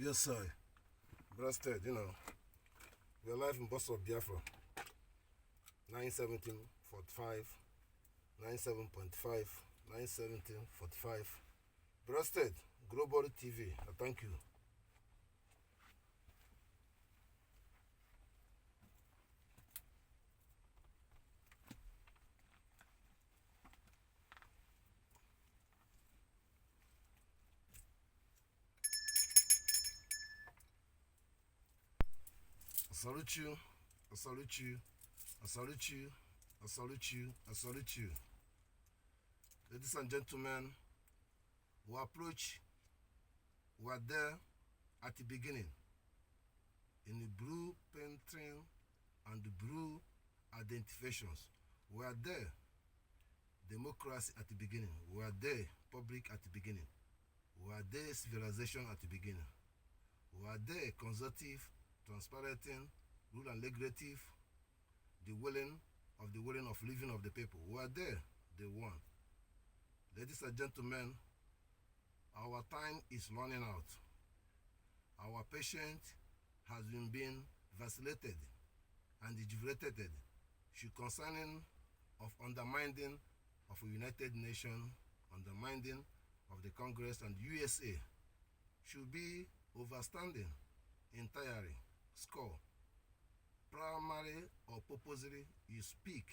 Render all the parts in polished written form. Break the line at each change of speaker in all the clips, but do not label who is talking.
Yes, sir. Breasted, we're live in Bus of Biafra, 91745, 97.5, 91745. Breasted, Global TV. Thank you. I salute you. I salute you. I salute you. I salute you. I salute you. Ladies and gentlemen, we are there at the beginning. In the blue painting and the blue identifications. We are there. Democracy at the beginning. We are there. Public at the beginning. We are there. Civilization at the beginning. We are there. Conservative, transparenting, rule and legislative, the willing of living of the people. We are there. They won. Ladies and gentlemen, our time is running out. Our patient has been vacillated and dejuvenated concerning of undermining of a United Nations, undermining of the Congress and USA should be overstanding entirely score. Primary or purposely, you speak,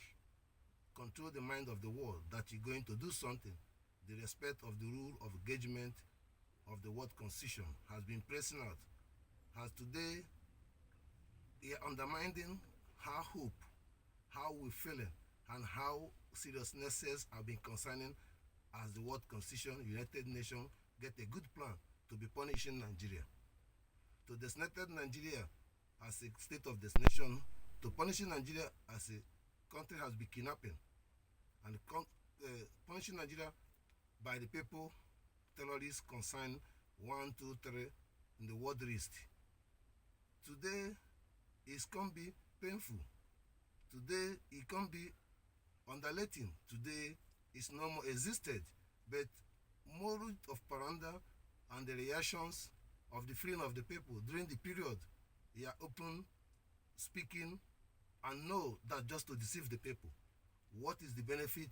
control the mind of the world that you're going to do something. The respect of the rule of engagement of the world constitution has been pressing out. As today, they are undermining our hope, how we feeling, and how seriousnesses have been concerning as the world constitution, United Nations get a good plan to be punishing Nigeria. To designated Nigeria as a state of destination, to punishing Nigeria as a country has been kidnapping, and punishing Nigeria by the people, terrorists concerned 1, 2, 3 in the world list. Today, it can be painful. Today, it can be underlating. Today, it's no more existed. But more of paranda and the reactions of the freedom of the people during the period, they are open, speaking, and know that just to deceive the people. What is the benefit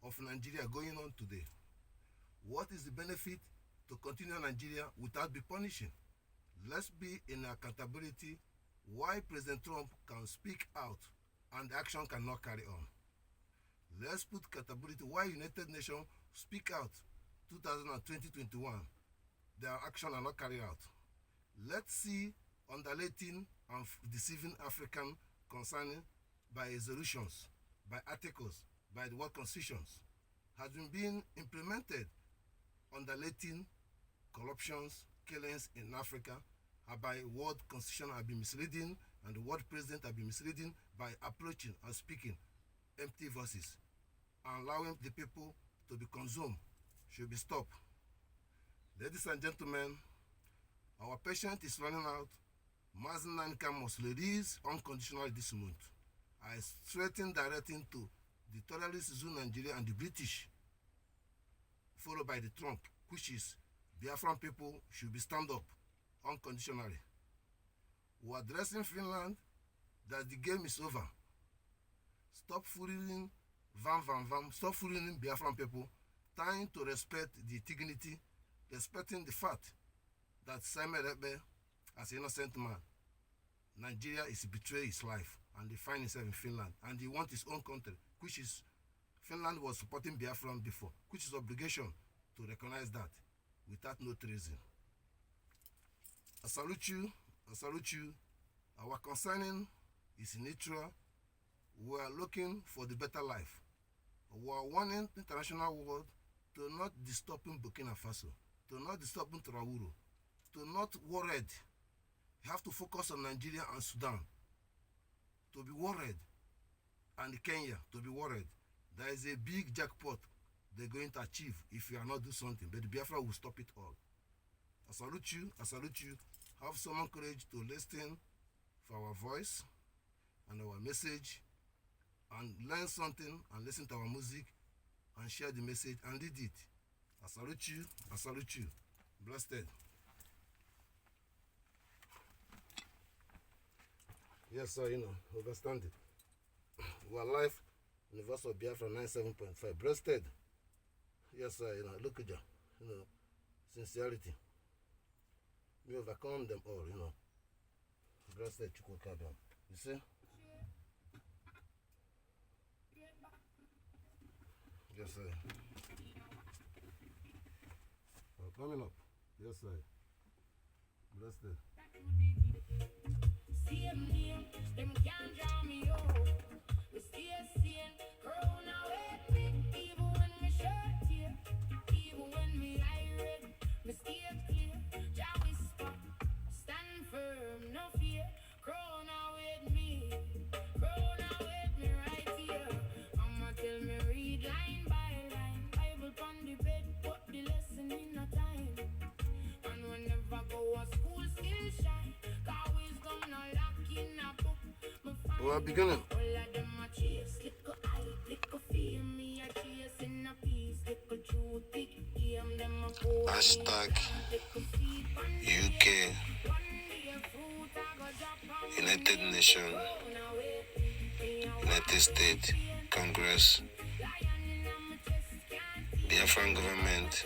of Nigeria going on today? What is the benefit to continue Nigeria without be punishing? Let's be in accountability why President Trump can speak out and action cannot carry on. Let's put accountability why United Nations speak out 2020-21. Their action are not carried out. Let's see underlating and deceiving African concerning by resolutions, by articles, by the world constitutions has been being implemented underlating corruptions, killings in Africa by world constitution have been misleading, and the world president have been misleading by approaching and speaking empty voices and allowing the people to be consumed should be stopped. Ladies and gentlemen, our patient is running out. Mazen income must release unconditionally this month. I straighten directing to the terrorist Zoo Nigeria and the British, followed by the Trump, which is Biafran people should be stand up unconditionally. We are addressing Finland that the game is over. Stop fooling stop fooling Biafran people, trying to respect the dignity, respecting the fact that Simon Rebe, as an innocent man, Nigeria is betraying his life and he finds himself in Finland and he wants his own country, which is Finland was supporting Biafran before, which is obligation to recognize that without no treason. I salute you. I salute you. Our concerning is neutral. We are looking for the better life. We are warning the international world to not disturb Burkina Faso, to not disturb Traoré, to not worried. You have to focus on Nigeria and Sudan to be worried, and Kenya to be worried. There is a big jackpot they're going to achieve if you are not do something, but the Biafra will stop it all. I salute you. I salute you. Have some courage to listen for our voice and our message, and learn something and listen to our music and share the message and read it. I salute you. I salute you. Blessed. Yes, sir, understand it. We are live in the verse of Biafran 97.5. Breasted. Yes, sir, look at you, sincerity. We overcome them all, Breasted, you see? Yes, sir. Coming up. Yes, sir. Breasted.
Same name, them can't draw me up. We stay sane, corona with me. Even when me shirt here, even when me eye red, me stay clear. Jah whisper, stand firm, no fear. Corona with me right here. Mama tell me read line by line. Bible on the bed, put the lesson in a time. And whenever go a school, still shine.
We are beginning.
Hashtag UK United Nations United States Congress Biafran government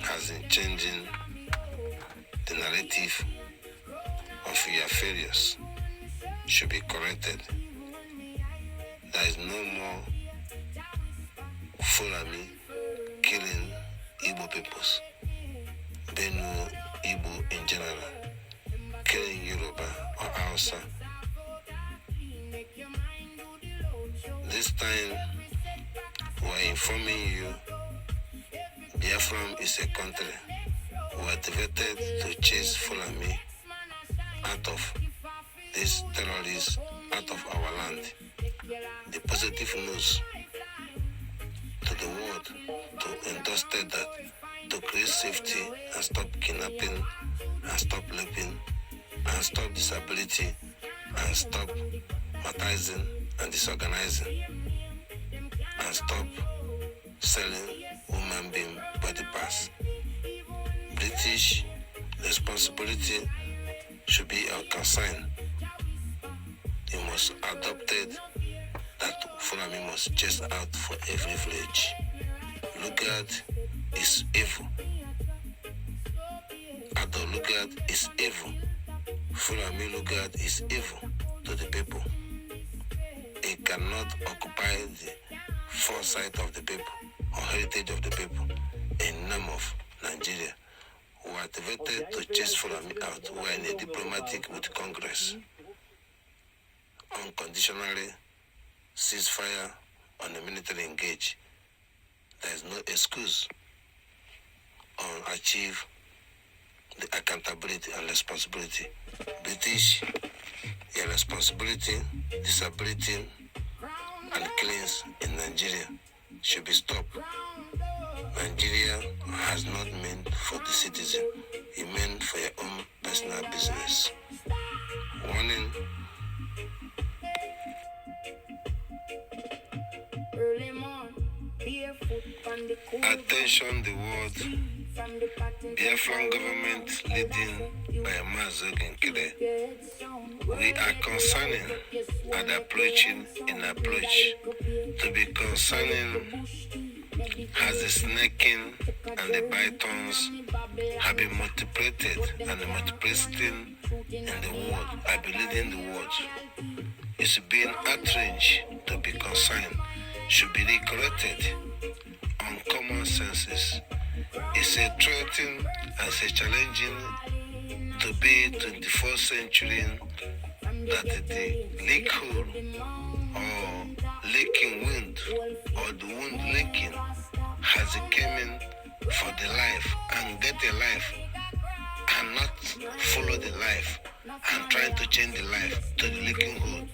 has been changing the narrative of your failures should be corrected. There is no more Fulani killing Igbo peoples, Benue Igbo in general, killing Yoruba or Hausa. This time we are informing you Biafran is a country. We are devoted to chase Fulani out of these terrorists out of our land. The positive news to the world to endorse that, to create safety and stop kidnapping and stop raping and stop disability and stop martyrizing and disorganizing and stop selling woman being body parts. British responsibility should be our concern. You must adopt it that Fulani must chase out for every village. Lugard is evil. Ado Lugard is evil. Fulani Lugard is evil to the people. It cannot occupy the foresight of the people or heritage of the people in name of Nigeria. We are devoted to chase Fulani out. We are in a diplomatic with Congress. Unconditionally ceasefire on a military engage. There is no excuse on achieve the accountability and responsibility. British, your responsibility, disability, and killings in Nigeria should be stopped. Nigeria has not meant for the citizen, it meant for your own personal business. Warning. Attention the world. Biafran government leading by Mazog and Kede. We are concerning and approaching in approach to be concerning as the snaking and the pythons have been multiplied and multiplicating in the world. I believe in the world. It's being outraged to be concerned, should be corrected on common senses. It's a threatening and it's a challenging to be 21st century that the leak hole or leaking wind or the wind leaking has come in for the life and get a life and not follow the life and trying to change the life to the leaking hole.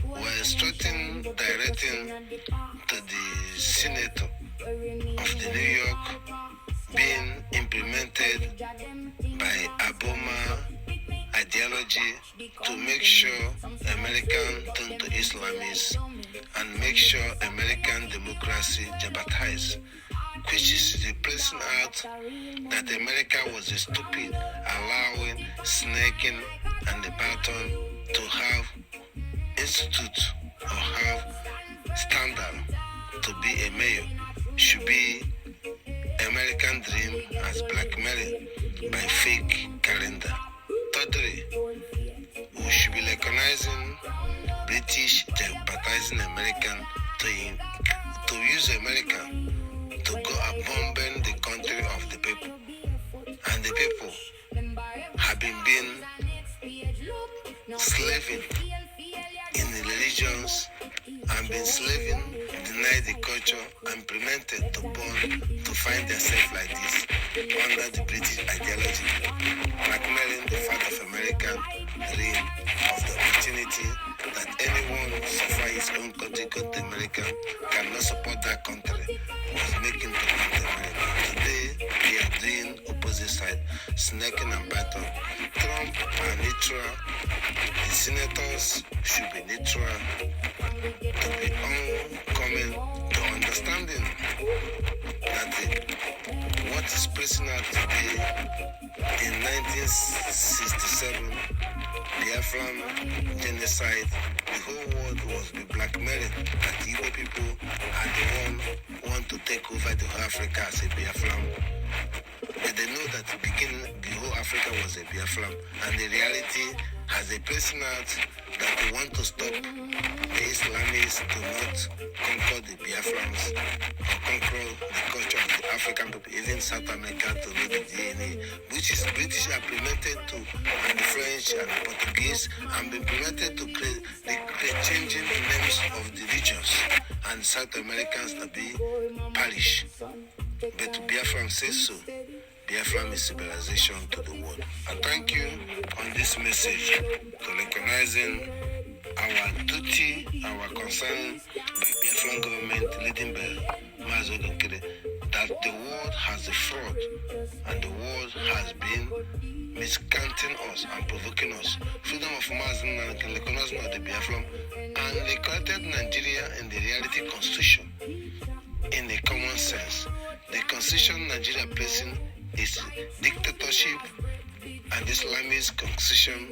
We're instructing, directing to the senator of the New York being implemented by Obama ideology to make sure American turn to Islamists and make sure American democracy jeopardized. which is replacing out that America was stupid, allowing snaking and the baton to have institute or have standard to be a mayor should be American dream as blackmailed by fake calendar. Thirdly, we should be recognizing British jeopardizing American to use America to go a bombing the country of the people. And the people have been slaving in the religions and been slaving, denied the culture, and implemented to born to find themselves like this under the British ideology, blackmailing the fact of American dream of the opportunity that anyone suffer his own country, go to America, cannot support that country, was making to come to America. Today, we are doing opposite side, snaking and baton. Trump are neutral. The senators should be neutral to be coming to understanding that what is pressing out today in 1967, Biafran genocide, the whole world was be blackmailing that the Igbo people are the one who want to take over the whole Africa as a Biafran. But they know that the whole Africa was a Biafran, and the reality has a pressing out that they want to stop the Islamists to not conquer the Biafrans or conquer the culture of the African people, even South America to know the DNA, which is British implemented to, and the French and the Portuguese, and implemented to create changing the names of the regions and South Americans to be parish. But Biafran says so. Biafran is civilization to the world. And thank you on this message to recognizing our duty, our concern by Biafran government leading by Mazo Gankere, that the world has a fraud and the world has been miscounting us and provoking us. Freedom of Mazen and recognizing of the Biafran and they created Nigeria in the reality constitution in a common sense. The constitution Nigeria placing is dictatorship and Islamist constitution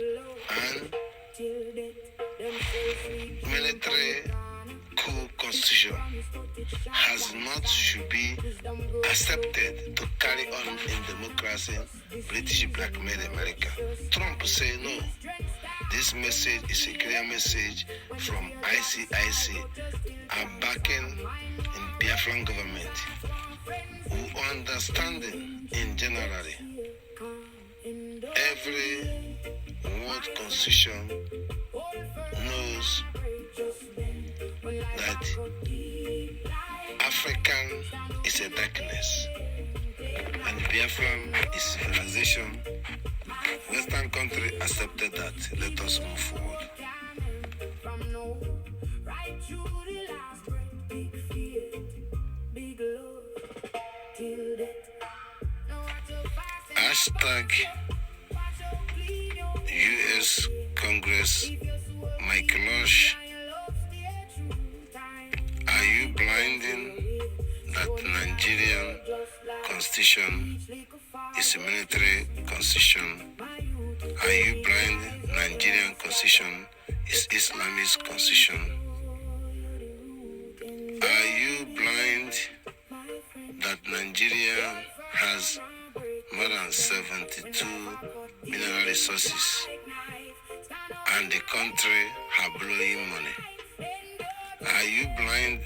and military coup constitution has not should be accepted to carry on in democracy. British blackmail America. Trump say no. This message is a clear message from ICIC and backing in Biafran government who understanding in generally every world constitution knows that African is a darkness and Biafran is civilization. Western country accepted that. Let us move forward. Hashtag US Congress Mike Lush. Are you blinding that Nigerian constitution is a military constitution? Are you blind? Nigerian constitution is Islamist constitution. Are you blind that Nigeria has more than 72 mineral resources and the country have blowing money? Are you blind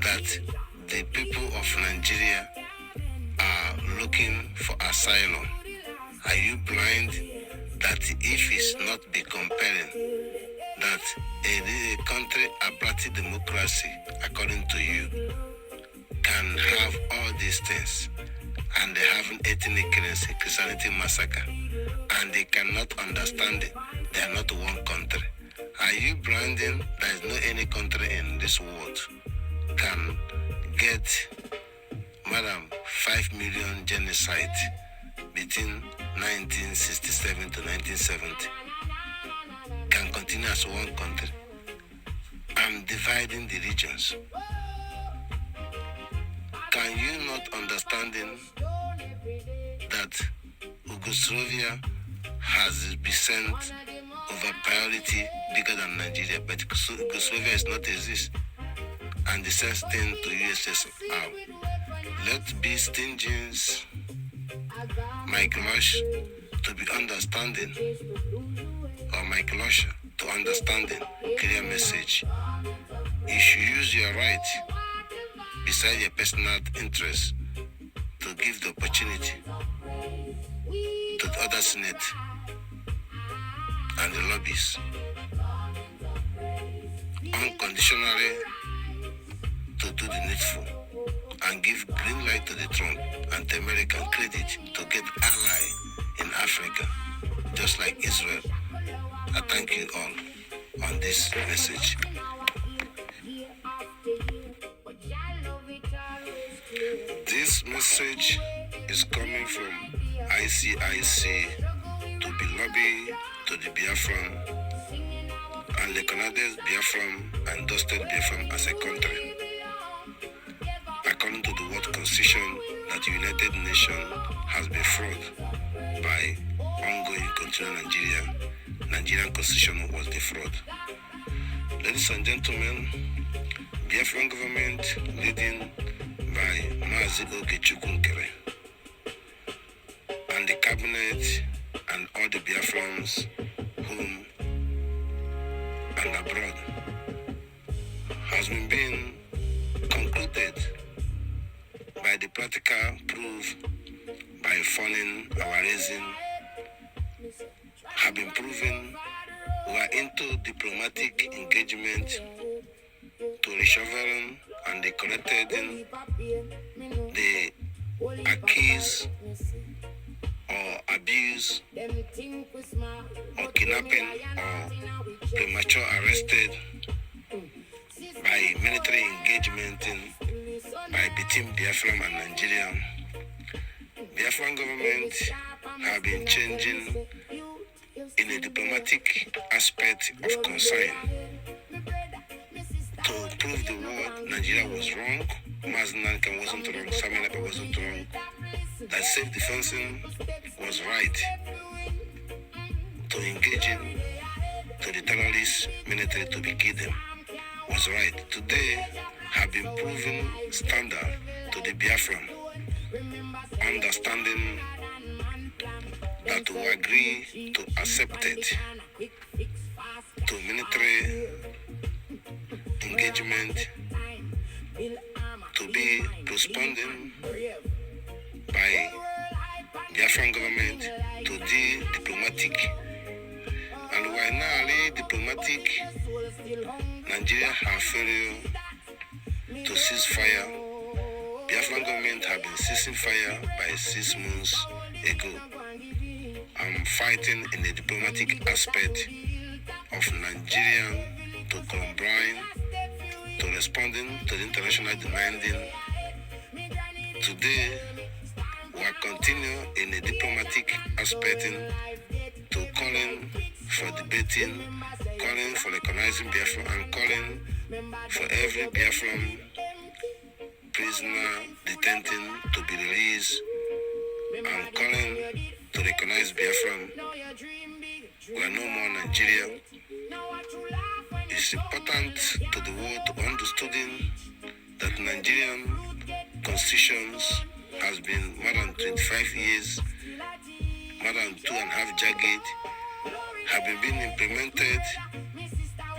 that the people of Nigeria are looking for asylum? Are you blind that if it's not be compelling, that a country, a party democracy, according to you, can have all these things, and they have an ethnic cleansing, Christianity massacre, and they cannot understand it? They are not one country. Are you blinding? There is no any country in this world can get, madam, 5 million genocide between 1967 to 1970 can continue as one country and dividing the regions. Can you not understanding that Yugoslavia has percent over priority bigger than Nigeria, but Yugoslavia is not exist, and the same thing to USSR. Let be stingy, Mike Lush to be understanding, or Mike Lush to understanding, clear message. You should use your right beside your personal interest to give the opportunity to the other Senate and the lobbies unconditionally to do the needful and give green light to the Trump and the American credit to get ally in Africa, just like Israel. I thank you all on this message. This message is coming from ICIC to be lobby to the Biafran and recognized Biafran and dusted Biafran as a country. According to the World Constitution that the United Nations has been fraud by ongoing continental Nigeria, Nigerian Constitution was the fraud. Ladies and gentlemen, Biafran government leading by Mazi Okechukwu and the cabinet and all the Biafrans home and abroad has been being concluded by the practical proof by funding our raising have been proven we are into diplomatic engagement to reshovel and the corrected the accused or abuse or kidnapping or premature arrested by military engagement by between Biafran and Nigeria. Biafran government have been changing in a diplomatic aspect of concern to prove the world Nigeria was wrong, Maznankan wasn't wrong, Samanapa wasn't wrong, that self-defensing was right to engage in to the terrorist military to be killed them was right. Today have been proven standard to the Biafran, understanding that we agree to accept it to military engagement to be postponed by Biafran government to the diplomatic, and we are now really diplomatic. Nigeria have failed to cease fire. Biafran government have been ceasing fire by 6 months ago. I'm fighting in the diplomatic aspect of Nigeria to combine to responding to the international demanding. Today, we are continuing in a diplomatic aspect to calling for debating, calling for recognizing Biafra, and calling for every Biafran prisoner detention to be released, and calling to recognize Biafran. We are no more Nigeria. It's important to the world to understanding that Nigerian constitutions has been more than 25 years, more than 2.5 decades, have been being implemented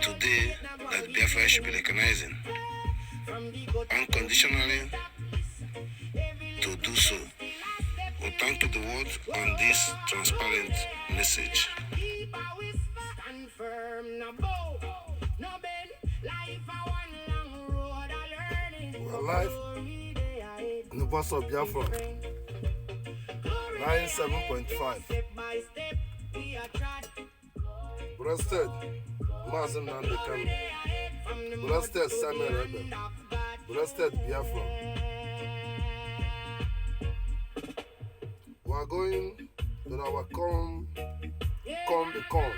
today that Biafra should be recognizing unconditionally to do so. We thank the world on this transparent message.
We are live in the bus of Biafra 97.5. Breasted Mazin Nandekan, breasted Samuel Rebel, breasted Biafra. We are going to our come the come,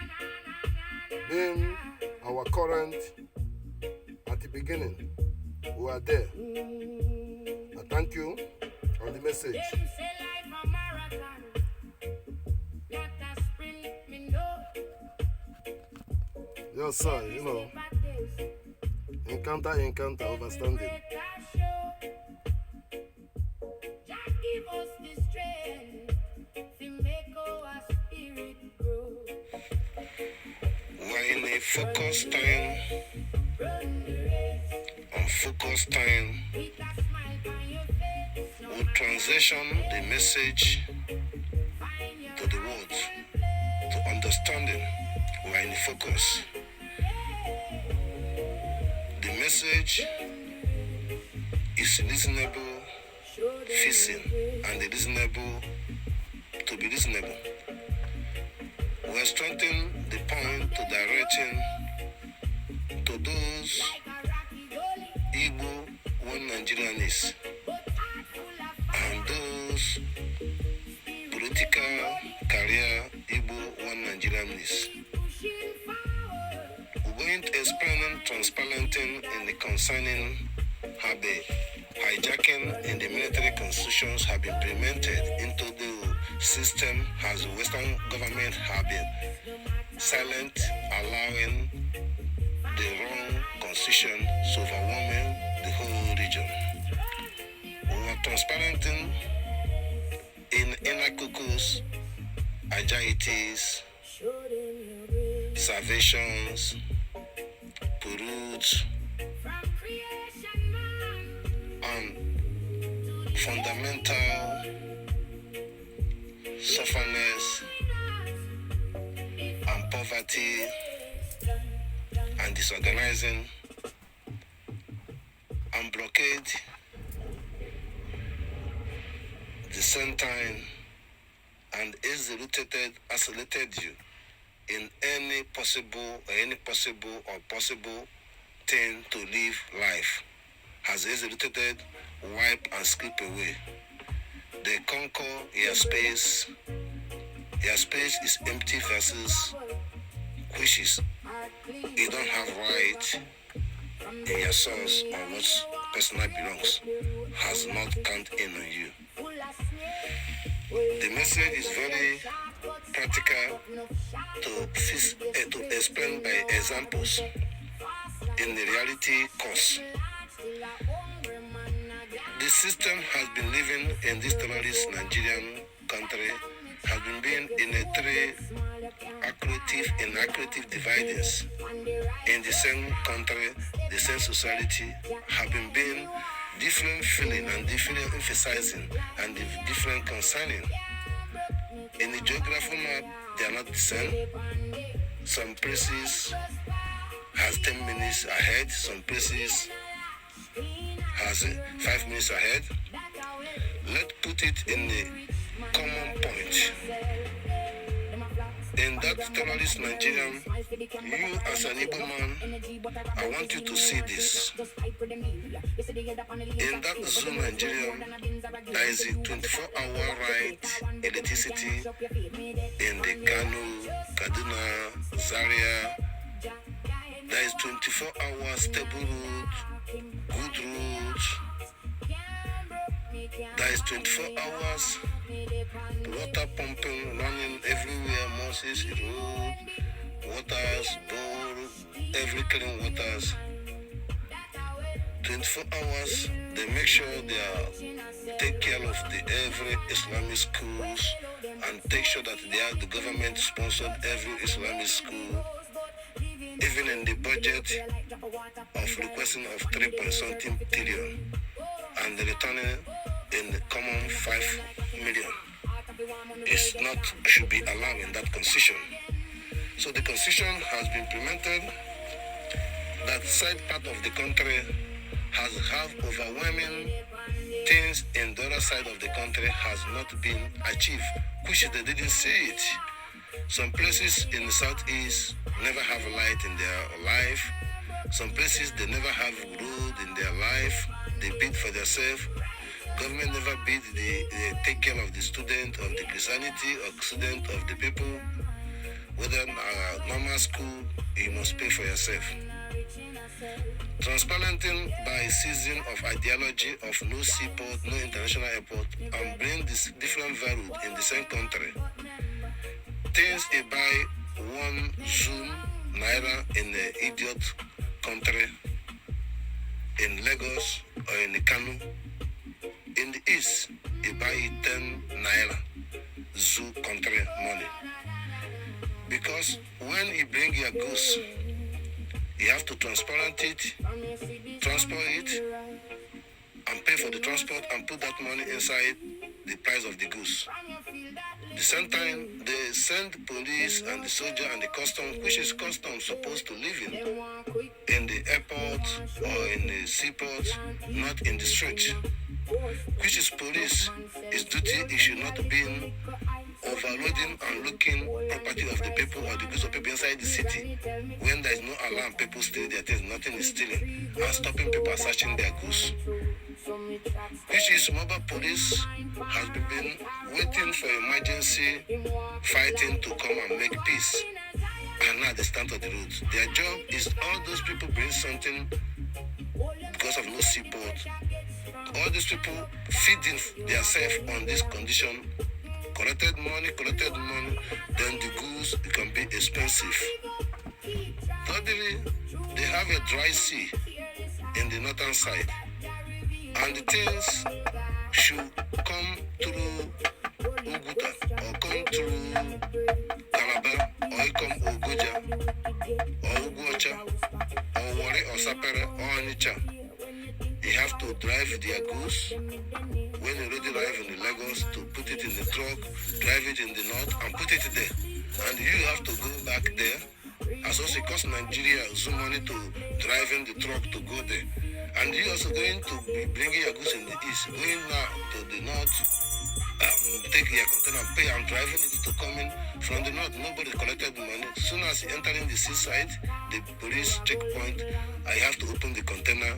being our current at the beginning. We are there. I thank Thank you on the message.
Them say life a marathon, not a sprint, me know.
Yes, sir, you know, encounter, overstanding.
Jah give us the strength to make our spirit grow.
We're in a focus time,
Run the race
on focus time.
with a smile on your face. No
We'll transition the message
find your
to the words, to understanding. We're in focus. The message is reasonable, facing, and reasonable to be reasonable. We're strengthening the point to directing to those
like a rocky gully,
Igbo one Nigerians
but heart full of
and those political career Igbo one Nigerians.
pushing forward.
We're going to explain transparenting in the concerning how the hijacking in the military constitutions have been implemented into the system as the Western government have been silent, allowing the wrong constitution to overwhelming the whole region. We are transparenting in inner caucus, agilities,
Show them your grace.
salvations, pursuits,
From creation, man,
and fundamental sufferness and poverty and disorganizing and blockade the same time and isolated you in any possible thing to live life has isolated, wipe and skip away. They conquer your space. Your space is empty versus which is you don't have right in your source or what personal belongs has not count in on you.
full of snake.
The message is very practical to explain by examples in the reality course. The system has been living in this terrorist Nigerian country has been being in a three accretive dividends in the same country, the same society have been being different feeling and different emphasizing and different concerning. In the geographical map, they are not the same. Some places has 10 minutes ahead, some places has 5 minutes ahead. Let's put it in the common point. In that terrorist Nigerian, you as an Igbo man, I want you to see this. In that zone Nigerian, there is a 24-hour right electricity in the Kano, Kaduna, Zaria. There is 24-hour stable road, good roads. There is 24 hours water pumping running everywhere, Moses Road, waters, bore, every clean waters. 24 hours, they make sure they are take care of the every Islamic schools and take sure that they are the government sponsored every Islamic school. Even in the budget of requesting of 3.something trillion and the returning in the common 5 million is not should be allowed in that constitution. So the constitution has been implemented. That side part of the country has have overwhelming things in the other side of the country has not been achieved, which they didn't see it. Some places in the southeast never have light in their life. Some places they never have road in their life. They bid for themselves. Government never bid they take care of the student of the Christianity or student of the people. Whether normal school, you must pay for yourself. Transparenting by season of ideology of no seaport, no international airport, and bring this different value in the same country. Things they buy one Zoom naira in the idiot country, in Lagos or in Kano. In the east, you buy 10 naira zoo country money. Because when you bring your goods, you have to transport it, and pay for the transport and put that money inside the price of the goods. The same time, they send police and the soldier and the custom, which is custom supposed to live in the airport or in the seaport, not in the street. Which is police, its duty, it should not be overloading and looking property of the people or the goods of people inside the city. When there is no alarm, people steal their things, nothing is stealing, and stopping people searching their goods. Which is mobile police has been waiting for emergency fighting to come and make peace, and now they stand on the road. Their job is all those people bring something because of no seaport. All these people feeding themselves on this condition, collected money, then the goods can be expensive. Thirdly, they have a dry sea in the northern side, and the things should come through Uguta or come through Calabar or come Ogoja or Uguacha or Wari or Sapere or Onicha. You have to drive their goods when you already arrive in the Lagos to put it in the truck, drive it in the north and put it there. And you have to go back there. As also it costs Nigeria some money to driving the truck to go there. And you also going to be bringing your goods in the east, going now to the north, take your container, pay and driving it to come in from the north. Nobody collected the money. As soon as you enter in the seaside, the police checkpoint, I have to open the container.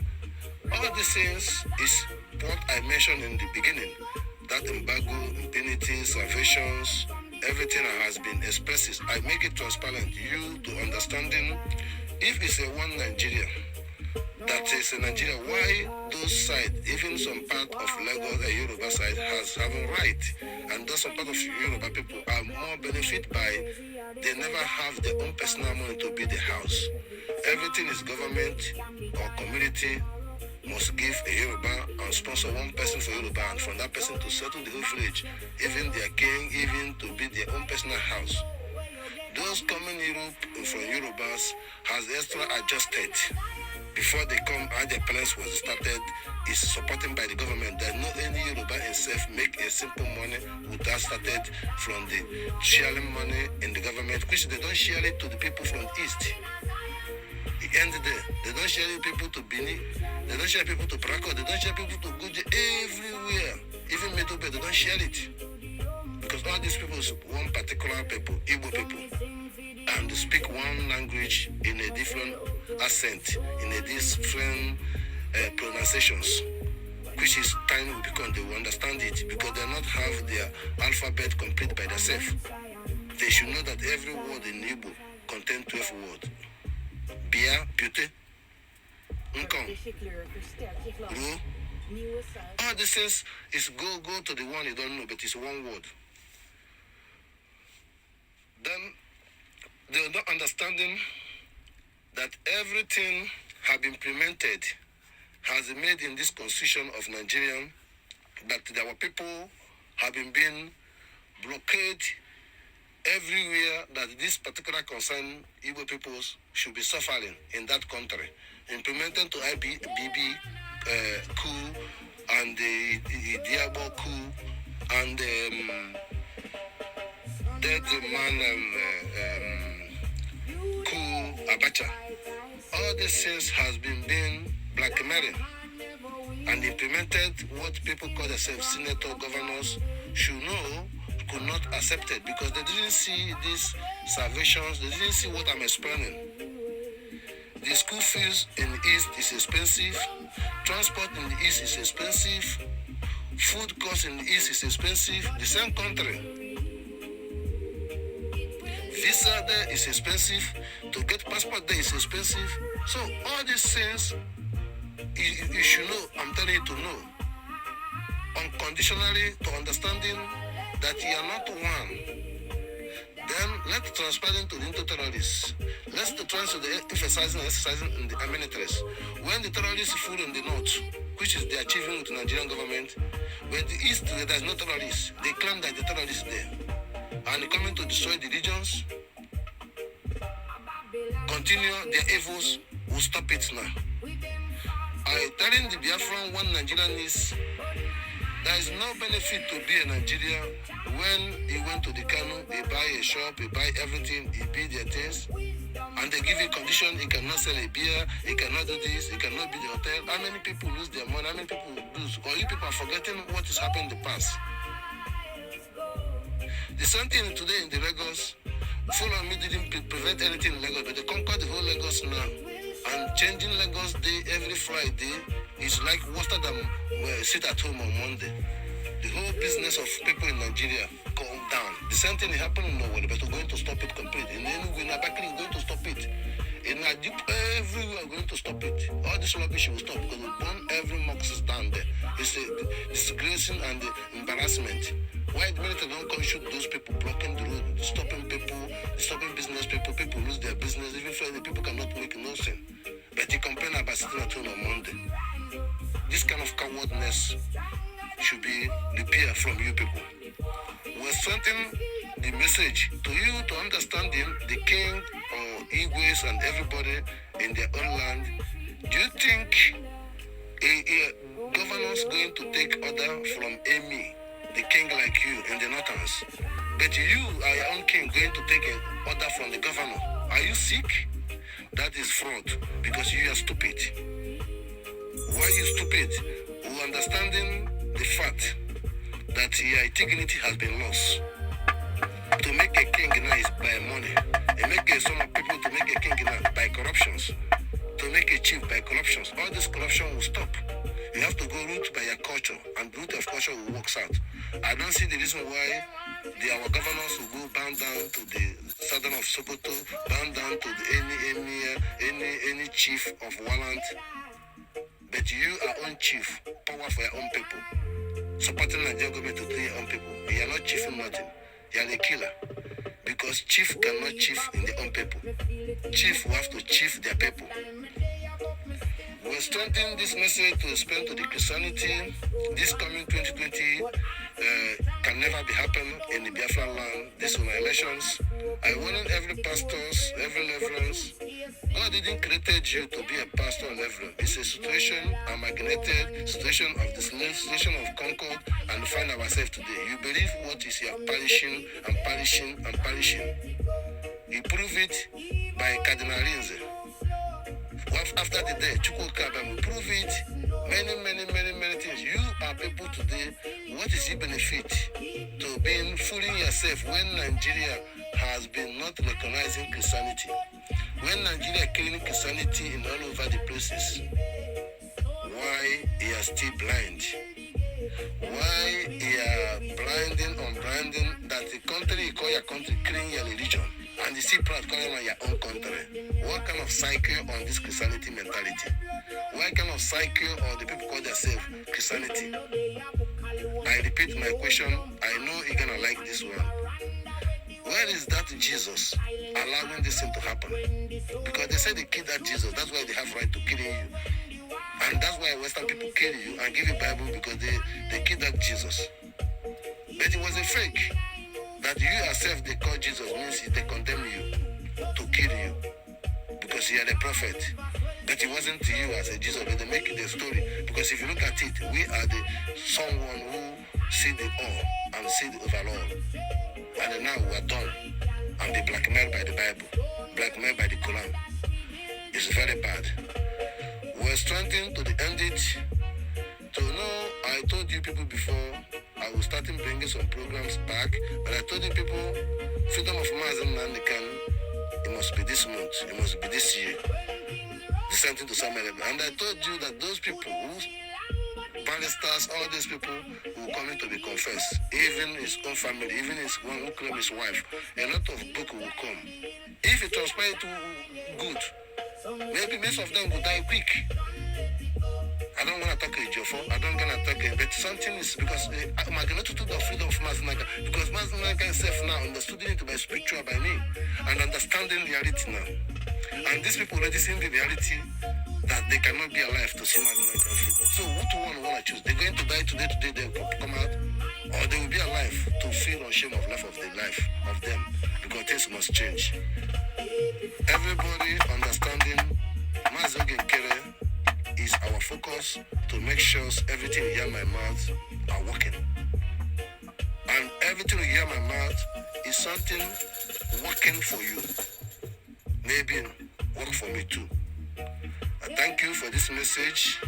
All these things is what I mentioned in the beginning. That embargo, impunity, salvations, everything has been expressed. I make it transparent. You to understanding. If it's a one Nigeria, that is a Nigeria, why those sides, even some part of Lagos, the Yoruba side, has having right, and those some part of Yoruba people are more benefit by they never have their own personal money to build the house. Everything is government or community must give a Yoruba and sponsor one person for Yoruba, and from that person to settle the whole village, even their king, even to build their own personal house. Those coming Europe from Yorubas has extra adjusted before they come and their plans was started is supported by the government. There's no any Yoruba itself make a simple money without started from the sharing money in the government, which they don't share it to the people from the east. It ends there. They don't share it people to Bini, they don't share people to Praco, they don't share people to Guji, everywhere. Even Medobe, they don't share it. Because all these people is one particular people, Igbo people. And they speak one language in a different accent, in a different pronunciations, which is time will become, they will understand it because they not have their alphabet complete by themselves. They should know that every word in Igbo contains 12 words. Bia, beauty, Nkong, Ru. All these things is go to the one you don't know, but it's one word. Then they are not understanding that everything have been implemented has been made in this constitution of Nigeria, that our people have been being blockaded everywhere, that this particular concern Igbo peoples should be suffering in that country. Implemented to IBB coup and the Diabo coup and dead man coup Abacha. All these things has been blackmailing and implemented what people call themselves senator governors should know could not accept it because they didn't see these salvations, they didn't see what I'm explaining. The school fees in the east is expensive, transport in the east is expensive, food costs in the east is expensive, the same country. visa there is expensive. To get passport there is expensive. So all these things, you should know. I'm telling you to know. Unconditionally to understanding that you are not one. Then let's transparent to the terrorists. Let's transfer the emphasizing and exercising in the militaries. When the terrorists fall in the north, which is the achievement with the Nigerian government, when the east there is no terrorists, they claim that the terrorists there. And they're coming to destroy the regions, continue their evils, will stop it now. I telling the Biafran one Nigerian is there is no benefit to be a Nigerian when he went to the Kano, he buy a shop, he buy everything, he build their things, and they give you condition, he cannot sell a beer, he cannot do this, he cannot build a hotel. How many people lose their money? How many people lose? Or you people are forgetting what has happened in the past. The same thing today in the Lagos, Follow Me didn't prevent anything in Lagos, but they conquered the whole Lagos now. And changing Lagos day every Friday is like worse than sit at home on Monday. The whole business of people in Nigeria calm down. The same thing happened in Norway, but we're going to stop it completely. And then we're going to stop it. In Najib, everywhere we're going to stop it. All this rubbish will stop because we burn every mosque down there. It's a disgracing and embarrassment. Why the military don't come shoot those people blocking the road, stopping people, stopping business people lose their business, even if the people cannot make nothing. But you complain about sitting at home on Monday. This kind of cowardness should be repaired from you people. We're sending the message to you to understand him, the king or Igwes and everybody in their own land. Do you think a governor's going to take order from Amy, the king like you in the northerns? But you are your own king going to take an order from the governor. Are you sick? That is fraud because you are stupid. Why you stupid? We understanding the fact that your dignity has been lost. To make a king now is by money. And make some people to make a king now by corruptions. To make a chief by corruptions. All this corruption will stop. You have to go root by your culture, and root of culture will work out. I don't see the reason why our governors will go bound down to the southern of Sokoto, bound down to the any chief of Walland. But you are own chief, power for your own people. Supporting Nigerian government to do your own people. You are not chiefing nothing. You are a killer. Because chief cannot chief in their own people. Chief will have to chief their people. We're strengthening this message to expand to the Christianity. This coming 2020 can never be happening in the Biafran land. These are my elections. I want every pastors, every reverends. God didn't create you to be a pastor or reverend. It's a situation, a magneted situation of this situation of concord, and find ourselves today. You believe what is here perishing and perishing and perishing. You prove it by Cardinal Lindsay. After the day, Chukwukabam will prove it. Many things. You are people today. What is the benefit to being fooling yourself when Nigeria has been not recognizing Christianity? When Nigeria killing Christianity in all over the places? Why you are still blind? Why you are unbranding that the country you call your country killing your religion? And you see proud calling on your own country. What kind of cycle on this Christianity mentality? What kind of cycle on the people call themselves Christianity? I repeat my question. I know you're gonna like this one. Where is that Jesus allowing this thing to happen? Because they say they killed that Jesus. That's why they have right to kill you. And that's why Western people kill you and give you Bible because they killed that Jesus. But it was a fake. That you yourself they call Jesus means they condemn you to kill you because you are the prophet. But it wasn't to you as a Jesus, but they make it a story. Because if you look at it, we are the someone who see the all and see the overall. And now we are done. And they blackmailed by the Bible, blackmailed by the Quran. It's very bad. We're strengthening to the end it. To know, I told you people before, I was starting bringing some programs back, but I told you people, freedom of Muslim Nandikan, it must be this month, it must be this year. The same thing to some other. And I told you that those people who barristers, all these people will come in to be confessed. Even his own family, even his one who claims his wife, a lot of book will come. If it transpires to good, maybe most of them will die quick. I don't want to attack a Jofo, I don't want to attack a, but something is because I'm going to do the freedom of Maznaga, because Maznaga himself now understood it by spiritual by me and understanding reality now. And these people already seeing the reality that they cannot be alive to see Maznaga freedom. So what one will I choose? They're going to die today, they will come out, or they will be alive to feel ashamed of life of the life of them, because things must change. Everybody understanding Mazogen Kere is our focus to make sure everything here in my mouth are working. And everything here in my mouth is something working for you. Maybe work for me too. I thank you for this message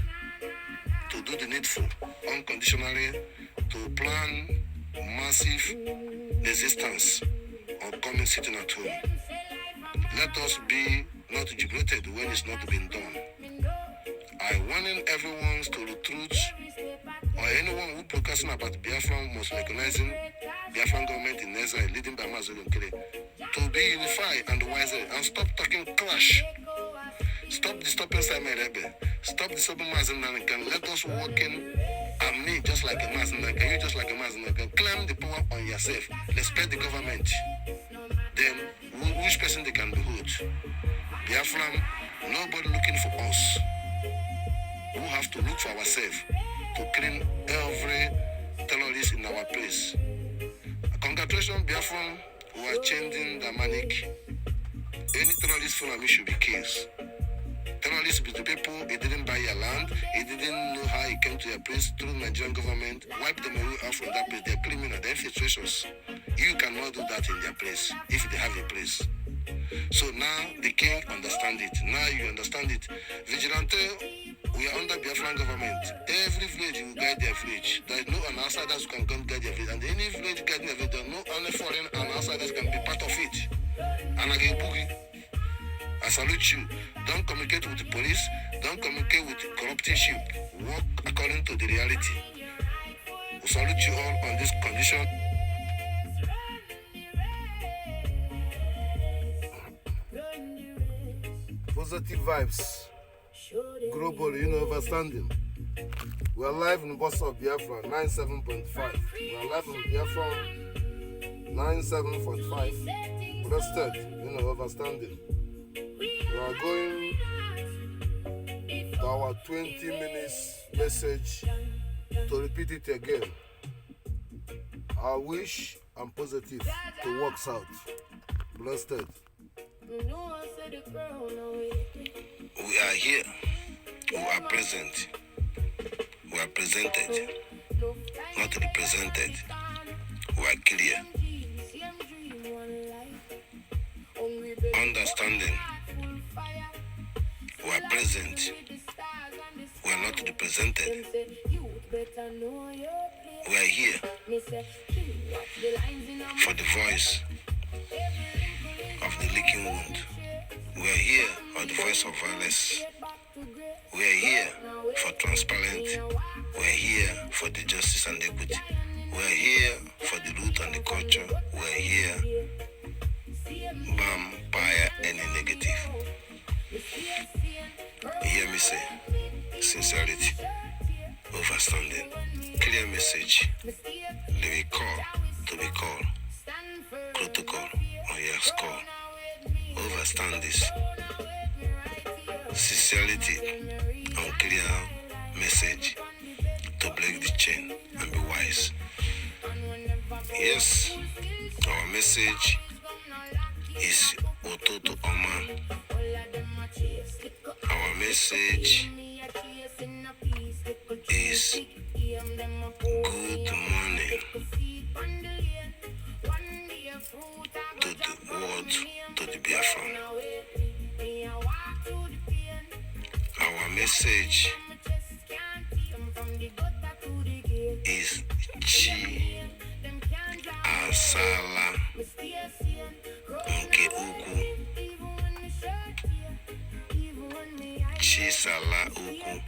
to do the needful unconditionally, to plan massive resistance or coming sitting at home. Let us be not jubilated when it's not been done. I warning everyone to the truth, or anyone who broadcasting about Biafran must recognizing Biafran government in Israel leading by Mazogen Kere to be unified and wiser and stop talking clash. Stop disturbing Simon Rebbe. Stop disturbing Mazogen Kere. Let us walk in and me just like a Mazogen Kere, you just like a Mazogen Kere. Claim the power on yourself. Respect the government. Then which person they can behold? Biafran, nobody looking for us. We have to look for ourselves to clean every terrorist in our place. Congratulations, Biafran, who are changing the manic. Any terrorist from me should be killed. Terrorists be the people, he didn't buy your land, he didn't know how he came to your place through Nigerian government, wipe them away out from that place. They're criminal, they're infiltrations. You cannot do that in their place, if they have a place. So now the king understand it. Now you understand it. Vigilante, we are under Biafran government. Every village will guide their village. There is no an outsiders who can come guide their village. And any village guiding their village, there are no only foreign and outsiders can be part of it. And again, Boogie, I salute you. Don't communicate with the police. Don't communicate with corrupting sheep. Work according to the reality. We salute you all on this condition.
Positive vibes. Global, understanding. We are live in the bus of Biafra 97.5. We are live in Biafra 97.5. Rested, understanding. We are going to our 20 minutes message to repeat it again. I wish I'm positive to work out. Blessed.
We are here. We are present. We are presented. Not represented. We are clear. Understanding. We are present. We are not represented. We are here for the voice of the leaking wound. We are here for the voice of violence. We are here for transparency. We are here for the justice and equity. We are here for the root and the culture. We are here. Vampire any negative. Hear me say, sincerity, overstanding, clear message, they will call to be called, protocol on your score, overstand this, sincerity, and clear message to break the chain and be wise. Yes, our message is Ototo Oman. Our message is good morning to the world, to the Biafran. Our message is Chi Asala Nke Uku. Chi Sala Uku.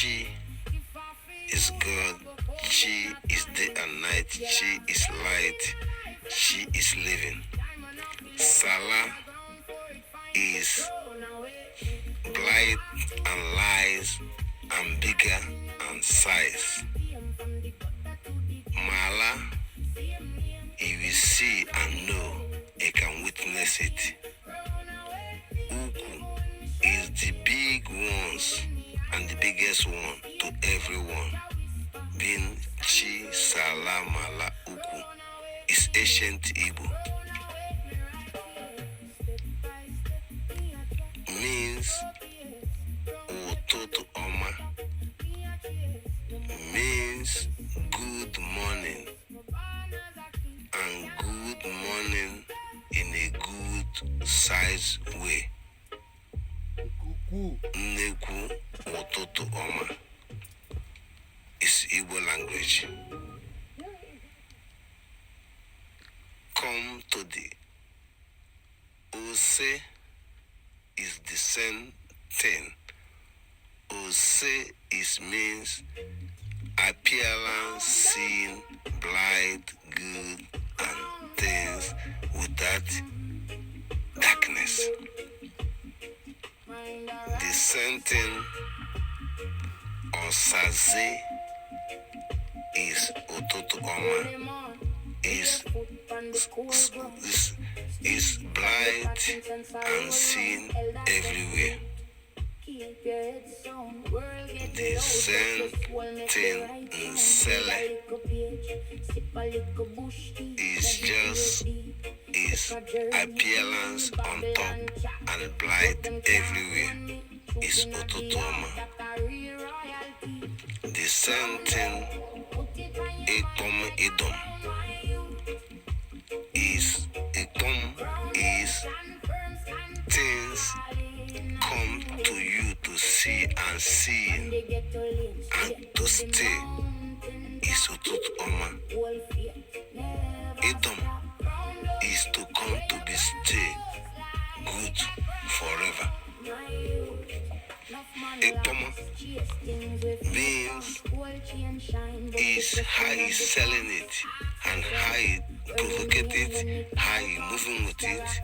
Chi is God, Chi is day and night, Chi is light, Chi is living. Salah is blight and lies and bigger and size. Mala, if you see and know, you can witness it. Uku is the big ones and the biggest one to everyone. Being Chi, Sala, Mala, Uku is ancient Igbo. Means Ototo Oma. Means good morning. And good morning in a good size way. Nnekwu Ototo Oma is Igbo language. Come to the Ose is the same thing. Ose is means appearance, seen, blind, good, and things without darkness. The same thing Osaze is Ototo Oma is bright and seen everywhere. The same thing Nsele is just is appearance on top and bright everywhere is Ototoma. The same thing Idom is things come to you to see and seeing and to stay is Ototoma. Idom is to come to be stay good forever. Ekoma means is how he's selling it and how he provocate it, how he moving with it.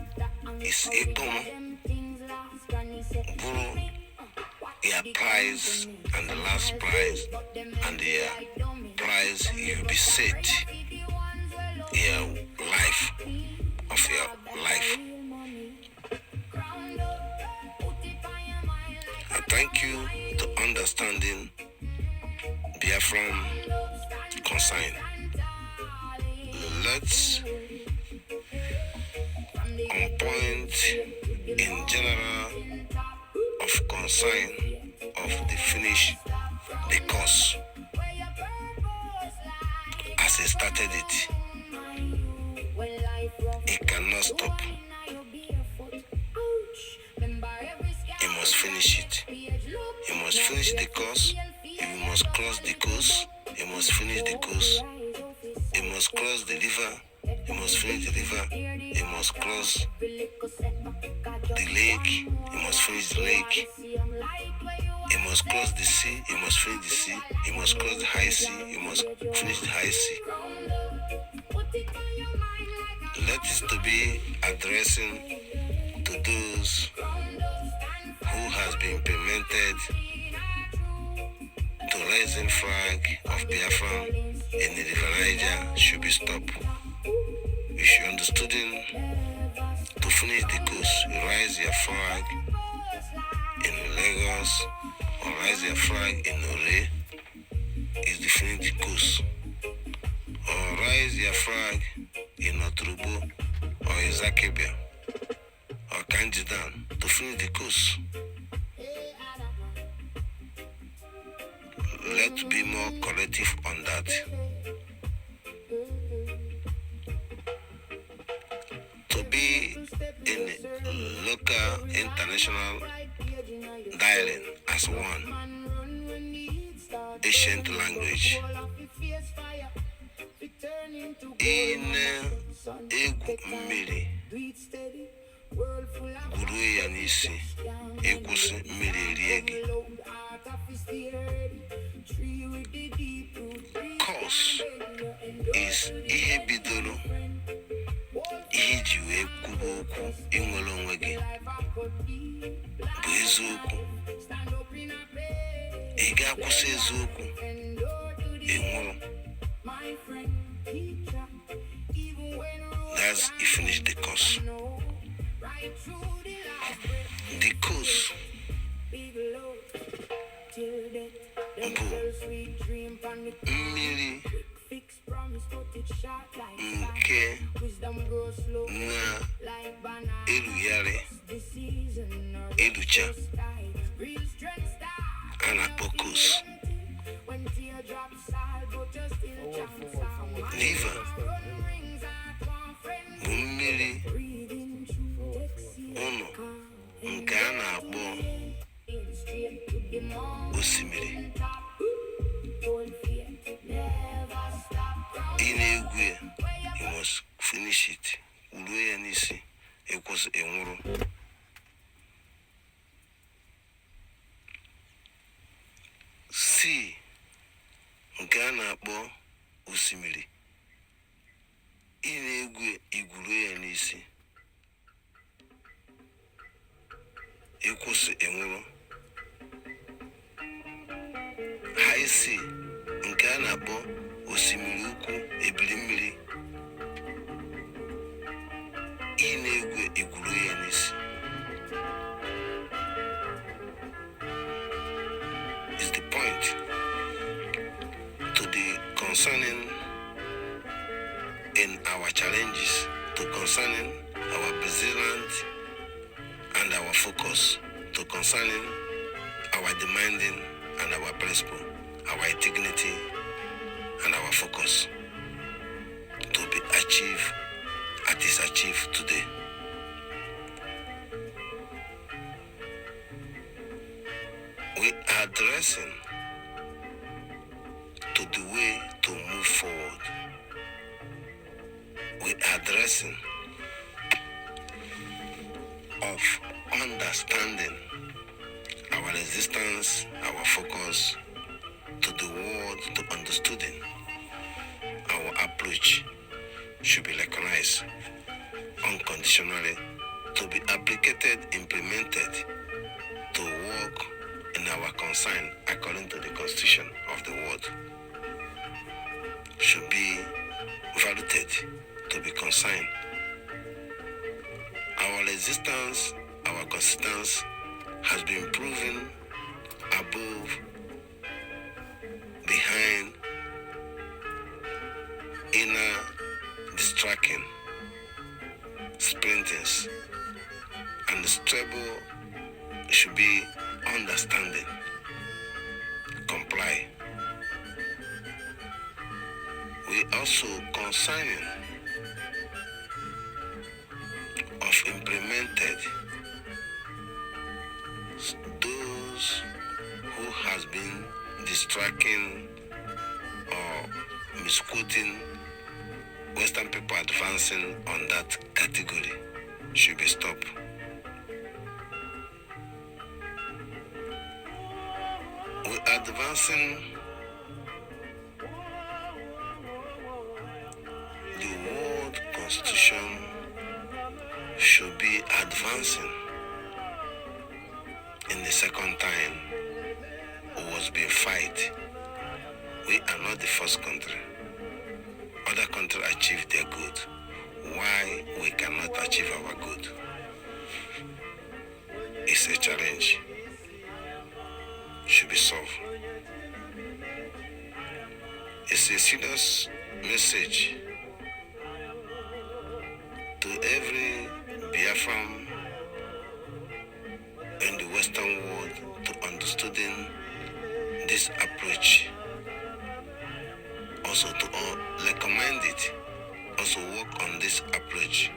Is Ekoma. Bro, your price and the last price and the price you'll be set. Your life of your life. I thank you to understanding Biafran consign. Let's on point in general of consign of the finish the course as he started it. He cannot stop. He must finish it. He must finish the course. He must cross the course. He must finish the course. He must cross the river. He must finish the river. He must cross the lake. He must finish the lake. He must cross the sea. He must finish the sea. He must cross the high sea. He must finish the high sea. Let it to be addressing to those who has been implemented to raising flag of Biafran in the river Niger should be stopped. You should understand to finish the course. You raise your flag in Lagos or raise your flag in Ore is the finish the course. Or raise your flag in Otrubo or Izakebia or Kanjidan to finish the course. Let's be more collective on that. To be in local, international dialing as one ancient language. In egwu mmiri guru ya n'isi ịkwụsị mmiri erie gị. is ihe bidoro ihe iji wee kwuba okwu inwere onwe gị bụ eziokwu. Ị ga-akwụsị eziokwu enwụrụ. That's you finish the course. The course bụ mmiri nke na-erugharị elucha a na-akpọ course. Liver bụ mmiri ụnụ nke a na-akpọ osimiri. Ị na-egwu ya, you must finish it. Uruo ya n'isi, ịkwụsị enwụrụ. Sea nke a na-akpọ osimiri. Ị na-egwu igwuru ya n'isi, ịkwụsị enwụrụ. High sea nke a na-akpọ osimiri ukwu ebili mmiri. Ị na-egwu igwuru ya n'isi. Is the point to the concerning in our challenges, to concerning our resilience and our focus, to concerning our demanding and our principle, our dignity and our focus to be achieved at is achieved today. We are addressing to the way to move forward. We are addressing of understanding our resistance, our focus to the world, to understanding our approach should be recognized unconditionally, to be applicated, implemented, to work in our concern according to the constitution of the world, should be validated, to be consigned. Our resistance, our consistence has been proven above, behind, inner distracting, sprintings, and the stable should be understanding, comply. We also concerning of implemented those who has been distracting or misquoting Western people advancing on that category should be stopped. We are advancing the world constitution should be advancing in the second time was being fight. We are not the first country. Other countries achieve their good. Why we cannot achieve our good? It's a challenge. Should be solved. It's a serious message to every Biafran in the Western world to understanding this approach. Also to recommend it. Also work on this approach.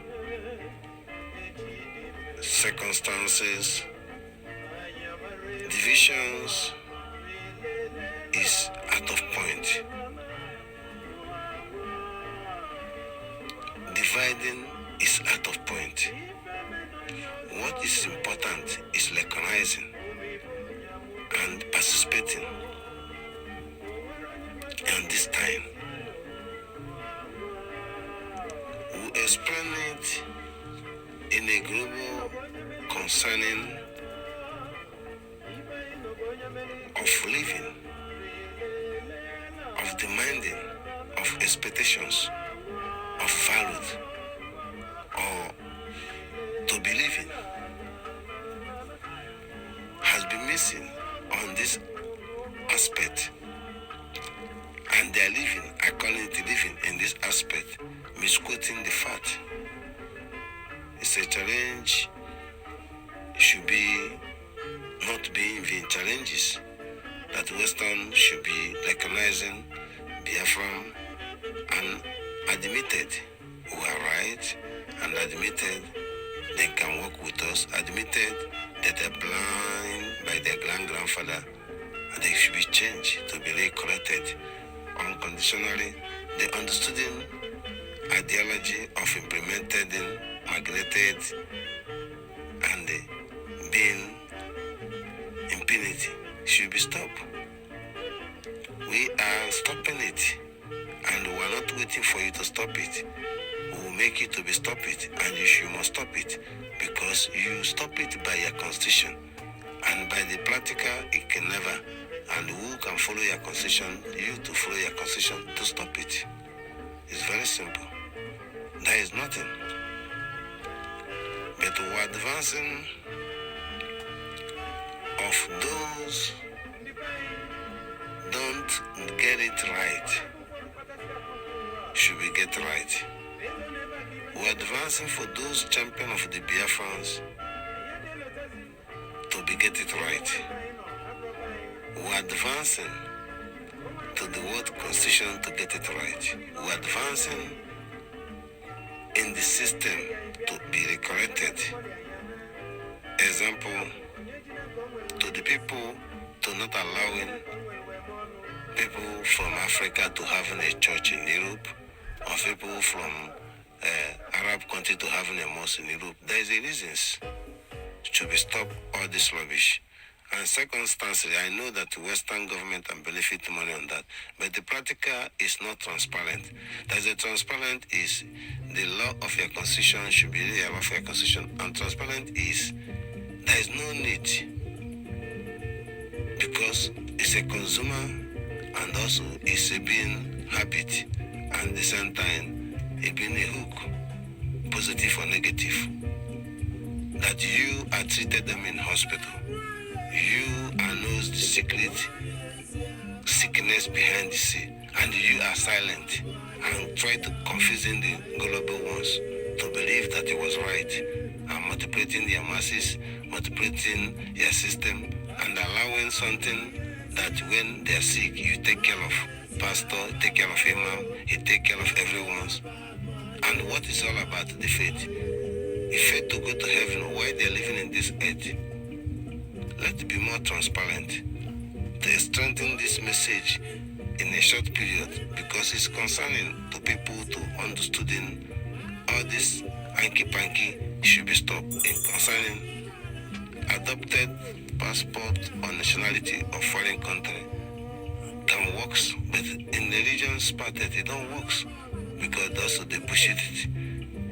Circumstances, divisions is out of point. Dividing is out of point. What is important is recognizing and participating. And this time, explain it in a global concerning of living, of demanding, of expectations, of values, or to believing, has been missing on this aspect, and they are living according to living in this aspect, misquoting the fact. It's a challenge, should be not being vain challenges that Western should be recognizing Biafran and admitted we are right, and admitted they can work with us, admitted that they're blind by their grandfather and they should be changed to be recorrected unconditionally. They understood in ideology of implemented in, migrated, and being impunity should be stopped. We are stopping it, and we are not waiting for you to stop it. We will make it to be stop it, and you must stop it, because you stop it by your constitution, and by the practical it can never. And who can follow your constitution? You to follow your constitution to stop it. It's very simple. There is nothing. But we are advancing of those don't get it right. Should we get right? We're advancing for those champions of the Biafrans to be get it right. We're advancing to the world constitution to get it right. We're advancing in the system to be recorrected. Example, to the people to not allowing people from Africa to have a church in Europe, or people from Arab country to having a mosque in Europe. There is a reasons to be stop all this rubbish. And circumstances, I know that the Western government can benefit money on that, but the practical is not transparent. There's a transparent is the law of your constitution should be the law of your constitution, and transparent is there is no need, because it's a consumer and also it's a being habit, and at the same time it being a hook, positive or negative, that you are treated them in hospital. You are knows the secret sickness behind the sea, and you are silent and try to confusing the global ones to believe that it was right, and manipulating their masses, manipulating your system, and allowing something that when they are sick, you take care of pastor, take care of imam, he take care of everyone's. And what is all about the faith? The faith to go to heaven, why they are living in this earth. Let it be more transparent to strengthen this message in a short period, because it's concerning to people to understanding all this hanky-panky should be stopped in concerning adopted passport or nationality of foreign country can works, but in the regions part that it don't works, because that's what they bullshit it.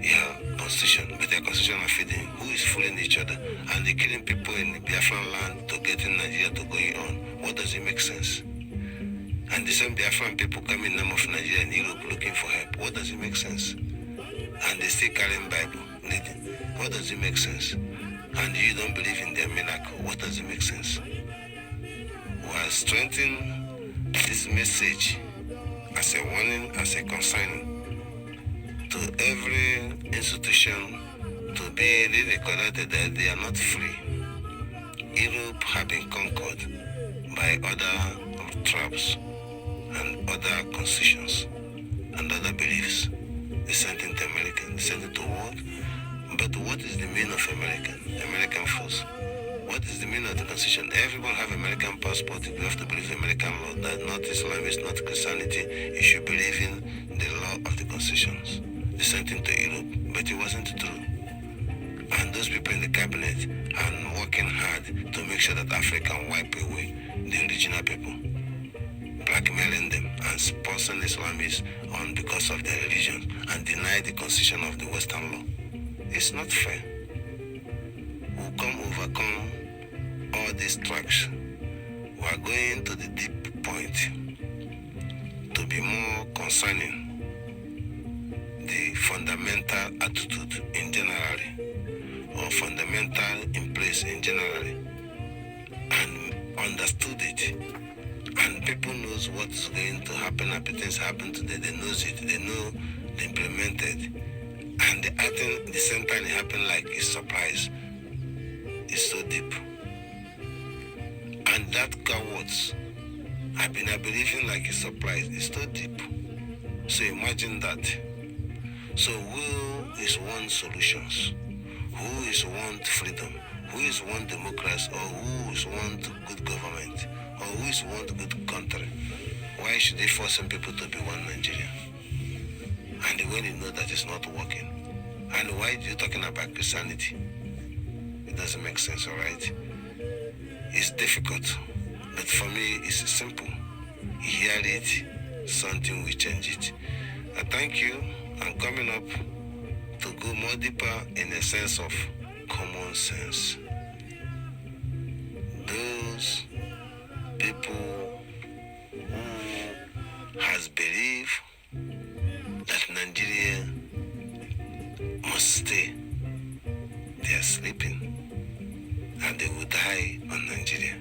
Yeah, constitution, but their constitution are feeding. Who is fooling each other? And they're killing people in the Biafran land to get in Nigeria to going on. What does it make sense? And the same Biafran people come in name of Nigeria and Europe looking for help. What does it make sense? And they still carrying Bible, leading. What does it make sense? And you don't believe in their miracle. What does it make sense? We are strengthening this message as a warning, as a concern to every institution to be re-recorded that they are not free. Europe have been conquered by other tribes and other constitutions and other beliefs. They sent it to America, they sent it to world. But what is the meaning of American force? What is the meaning of the constitution? Everyone have American passport. You have to believe in American law. That not Islam, is not Christianity. You should believe in the law of the constitutions. They sent it to Europe, but it wasn't true. And those people in the cabinet are working hard to make sure that Africa can wipe away the original people. blackmailing them and sponsoring Islamists on because of their religion and deny the constitution of the Western law. It's not fair. We'll overcome all these tracks. We are going to the deep point to be more concerning the fundamental attitude in general, or fundamental in place in general, and understood it. And people knows what's going to happen, and things happen today. They knows it. They know they implemented. And the acting, the same time it happened like a surprise. It's so deep. And that cowards have been believing like a surprise. It's so deep. So imagine that. So who is one solutions? Who is one freedom? Who is one democracy? Or who is one good government? Or who is one good country? Why should they forcing people to be one Nigeria? And when you know that it's not working. And why are you talking about Christianity? It doesn't make sense, alright? It's difficult. But for me, it's simple. You hear it, something will change it. I thank you. I'm coming up to go more deeper in the sense of common sense. Those people who has believed that Nigeria must stay, they are sleeping and they will die on Nigeria.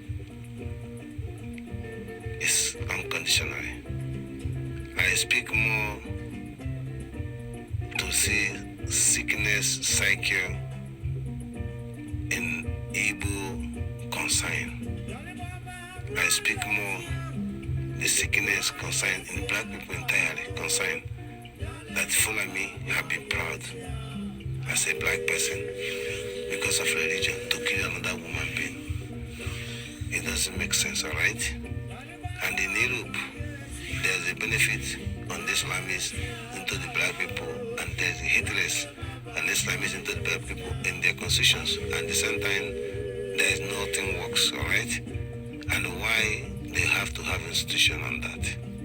It's unconditionally. I speak more to see sickness cycle in Igbo consign. I speak more the sickness consign in black people entirely consign that follow me have been proud as a black person because of religion to kill another woman being. It doesn't make sense, alright? And in Europe, there's a benefit on the Islamists into the black people, and there's a hatred and Islamists into the black people in their constitutions. And at the same time, there's nothing works, alright? And why they have to have institution on that?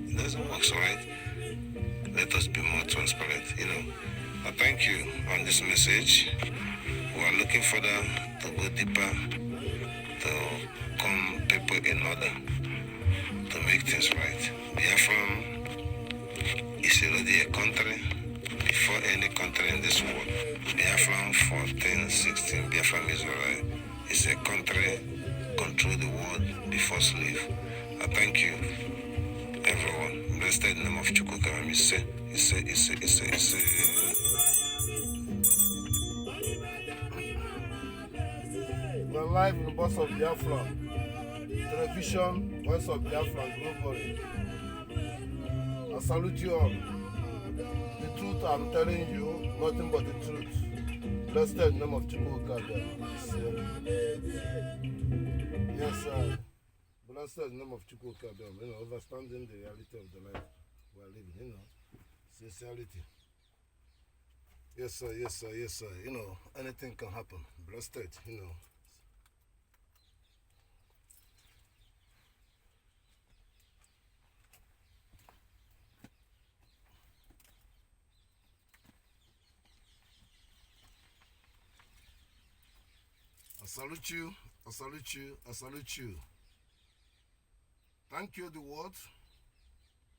It doesn't work, alright? Let us be more transparent, I thank you on this message. We are looking further to go deeper, to come people in order, to make things right. Biafran is already a country before any country in this world. Biafran 1416, Biafran is a country control the world before slave. I thank you, everyone. Blessed in the name of Chukwuka. It's
We're live in the bus of Biafra. Television, Voice of Biafra globally. I salute you all. The truth I'm telling you, nothing but the truth. Blessed in the name of Chukwuka. Yes, sir. Blessed in the name of Chukwuka. Understanding the reality of the life we are living, sincerity. Yes, sir, yes, sir, yes, sir. Anything can happen. Blessed, I salute you, I salute you, I salute you. Thank you, the world.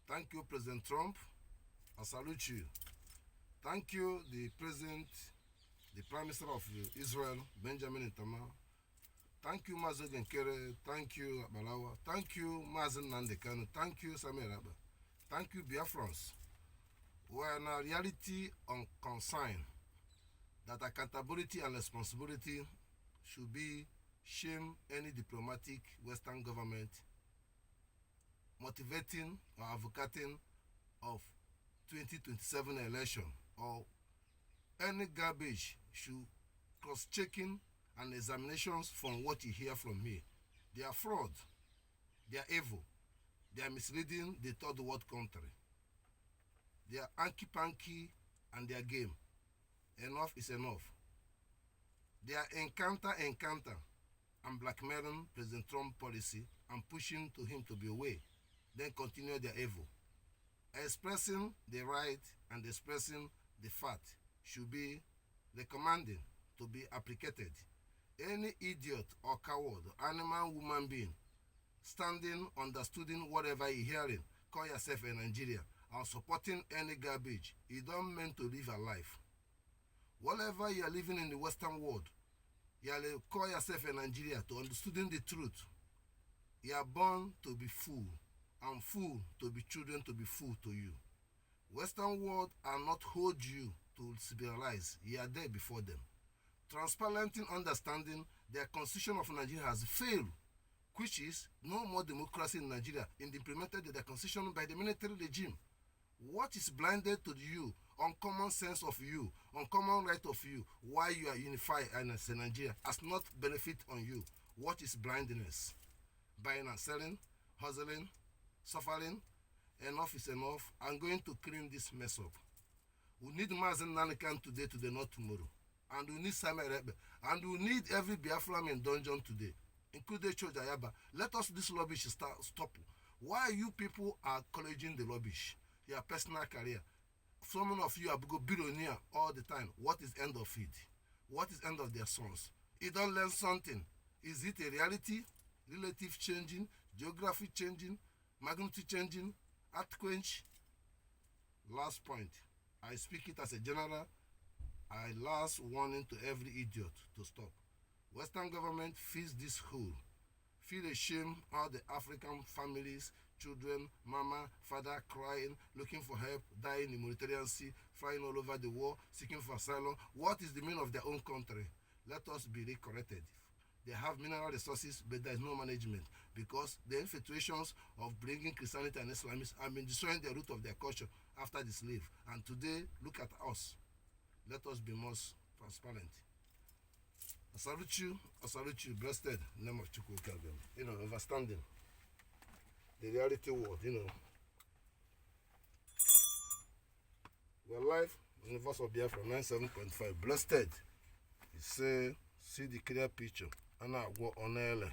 Thank you, President Trump. I salute you. Thank you, the President, the Prime Minister of Israel, Benjamin Netanyahu. Thank you, Mazen Genkere. Thank you, Balawa. Thank you, Mazen Nandekano. Thank you, Samuel Abba. Thank you, Biafrans. We are in a reality on consign that accountability and responsibility should be shame any diplomatic Western government motivating or advocating of 2027 election, or any garbage should cross-checking and examinations from what you hear from me. They are fraud, they are evil, they are misleading the third world country. They are hanky-panky and their game. Enough is enough. They are encounter and blackmailing President Trump policy and pushing to him to be away. then continue their evil. Expressing the right and expressing the fact should be recommended to be applicated. Any idiot or coward, animal, woman being, standing, understanding whatever you hearing, call yourself a Nigerian, and supporting any garbage, you don't mean to live a life. Whatever you are living in the Western world, you are call yourself a Nigerian to understanding the truth. You are born to be fool, and fool to be children to be fool to you. Western world are not hold you to civilize. You are there before them. Transparent in understanding their constitution of Nigeria has failed, which is no more democracy in Nigeria implemented the constitution by the military regime. What is blinded to you, uncommon sense of you, uncommon right of you, why you are unified as a Nigeria has not benefit on you. What is blindness? Buying and selling, hustling, suffering. Enough is enough. I'm going to clean this mess up. We need Mazen Nanikan today, not tomorrow. And we need Samuel Rebe. And we need every Biafran in dungeon today, including Chodayaba. Let us this rubbish stop. Why you people are colleging the rubbish? Your personal career. Some of you are go billionaire all the time. What is end of it? What is end of their sons? You don't learn something. Is it a reality? Relative changing, geography changing, magnitude changing, earthquake? Last point. I speak it as a general. I last warning to every idiot to stop. Western government feeds this hole. Feel ashamed all the African families, children, mama, father crying, looking for help, dying in the Mediterranean Sea, flying all over the world, seeking for asylum. What is the meaning of their own country? Let us be recorrected. They have mineral resources, but there is no management because the infiltrations of bringing Christianity and Islamists have been destroying the root of their culture after the slave. And today, look at us. Let us be most transparent. I salute you, blessed in the name of Chukwu Kalbem. Understanding the reality world, We're live on the voice of Biafra 97.5. Blessed. You say, see the clear picture. And I go on early.